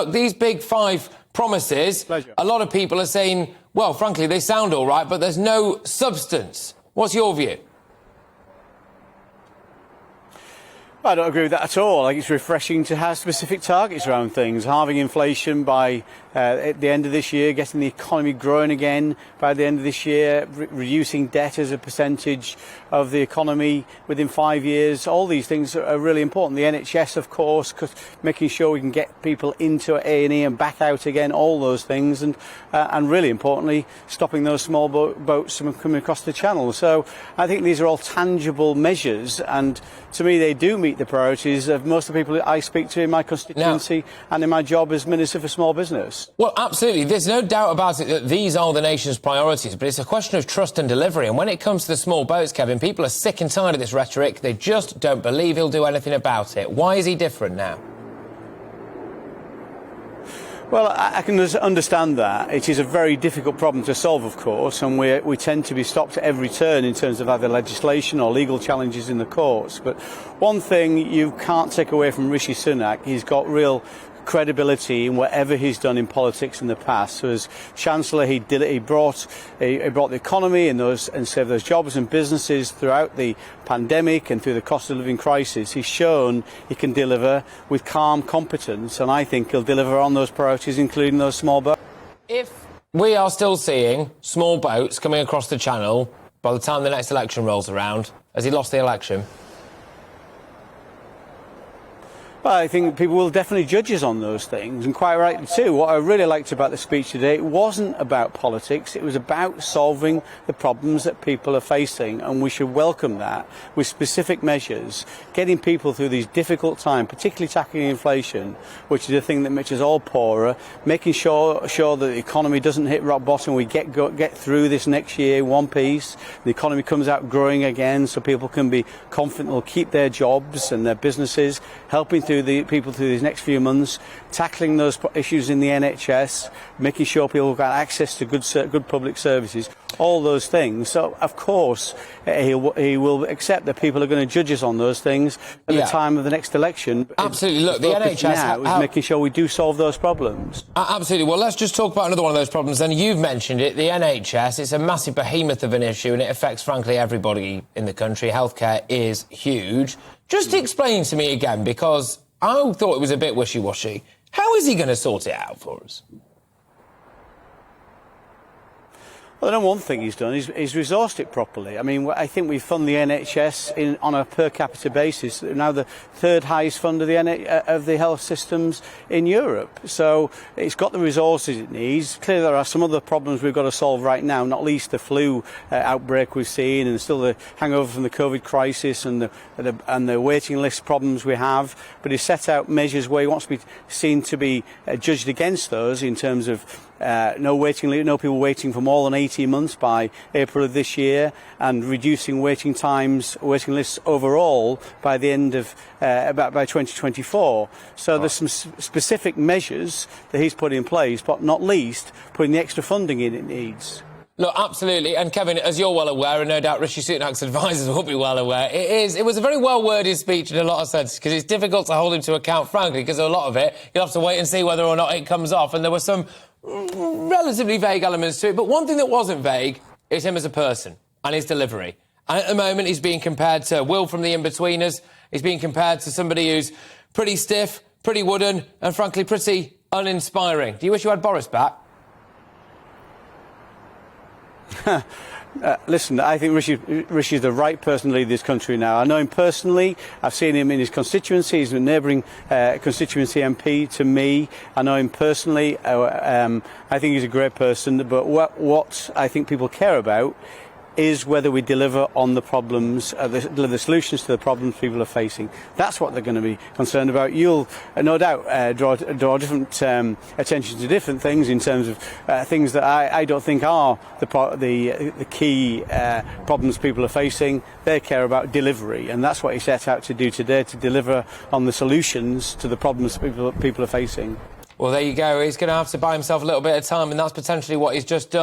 look, these big five promises, Pleasure. a lot of people are saying, well, frankly, they sound all right, but there's no substance. What's your view? I don't agree with that at all. I think it's refreshing to have specific targets around things. Halving inflation by at the end of this year, getting the economy growing again by the end of this year, reducing debt as a percentage of the economy within 5 years. All these things are really important. The NHS, of course, making sure we can get people into A&E and back out again, all those things. And really importantly, stopping those small boats from coming across the channel. So I think these are all tangible measures. And to me, they do meet the priorities of most of the people I speak to in my constituency and in my job as Minister for Small Business. Well, absolutely. There's no doubt about it that these are the nation's priorities, but it's a question of trust and delivery. And when it comes to the small boats, Kevin, people are sick and tired of this rhetoric. They just don't believe he'll do anything about it. Why is he different now? Well, I can understand that. It is a very difficult problem to solve, of course, and we tend to be stopped at every turn in terms of either legislation or legal challenges in the courts. But one thing you can't take away from Rishi Sunak, he's got real credibility in whatever he's done in politics in the past. So as Chancellor, he brought the economy and saved those jobs and businesses throughout the pandemic and through the cost of living crisis. He's shown he can deliver with calm competence, and I think he'll deliver on those priorities, including those small boats. If we are still seeing small boats coming across the channel by the time the next election rolls around, has he lost the election? Well, I think people will definitely judge us on those things, and quite rightly too. What I really liked about the speech today, it wasn't about politics, it was about solving the problems that people are facing, and we should welcome that with specific measures, getting people through these difficult times, particularly tackling inflation, which is the thing that makes us all poorer, making sure that the economy doesn't hit rock bottom, we get through this next year in one piece, the economy comes out growing again so people can be confident they'll keep their jobs and their businesses, helping the people through these next few months, tackling those issues in the NHS, making sure people get access to good public services, all those things. So, of course, he will accept that people are going to judge us on those things at the time of the next election. Absolutely. Look, the NHS is making sure we do solve those problems. Absolutely. Well, let's just talk about another one of those problems. Then you've mentioned it, the NHS. It's a massive behemoth of an issue, and it affects, frankly, everybody in the country. Healthcare is huge. Just explain to me again, because I thought it was a bit wishy-washy. How is he going to sort it out for us? Well, I know one thing he's done is resourced it properly. I mean, I think we fund the NHS on a per capita basis. Now the third highest fund of the health systems in Europe. So it's got the resources it needs. Clearly, there are some other problems we've got to solve right now, not least the flu outbreak we've seen, and still the hangover from the COVID crisis and the waiting list problems we have. But he's set out measures where he wants to be seen to be judged against those in terms of no people waiting for more than 18 months by April of this year, and reducing waiting lists overall by the end of by 2024. So there's some specific measures that he's put in place, but not least putting the extra funding in it needs. Look, absolutely. And Kevin, as you're well aware, and no doubt Rishi Sunak's advisors will be well aware, it was a very well-worded speech in a lot of sense, because it's difficult to hold him to account, frankly, because a lot of it, you'll have to wait and see whether or not it comes off. And there were some relatively vague elements to it. But one thing that wasn't vague is him as a person and his delivery. And at the moment, he's being compared to Will from the In-Betweeners. He's being compared to somebody who's pretty stiff, pretty wooden, and frankly, pretty uninspiring. Do you wish you had Boris back? Listen, I think Rishi is the right person to lead this country now. I know him personally. I've seen him in his constituency. He's a neighbouring constituency MP to me. I know him personally. I think he's a great person. But what I think people care about is whether we deliver on the problems, the solutions to the problems people are facing. That's what they're going to be concerned about. You'll, no doubt, draw different attention to different things in terms of things that I don't think are the key problems people are facing. They care about delivery, and that's what he set out to do today, to deliver on the solutions to the problems people are facing. Well, there you go. He's going to have to buy himself a little bit of time, and that's potentially what he's just done.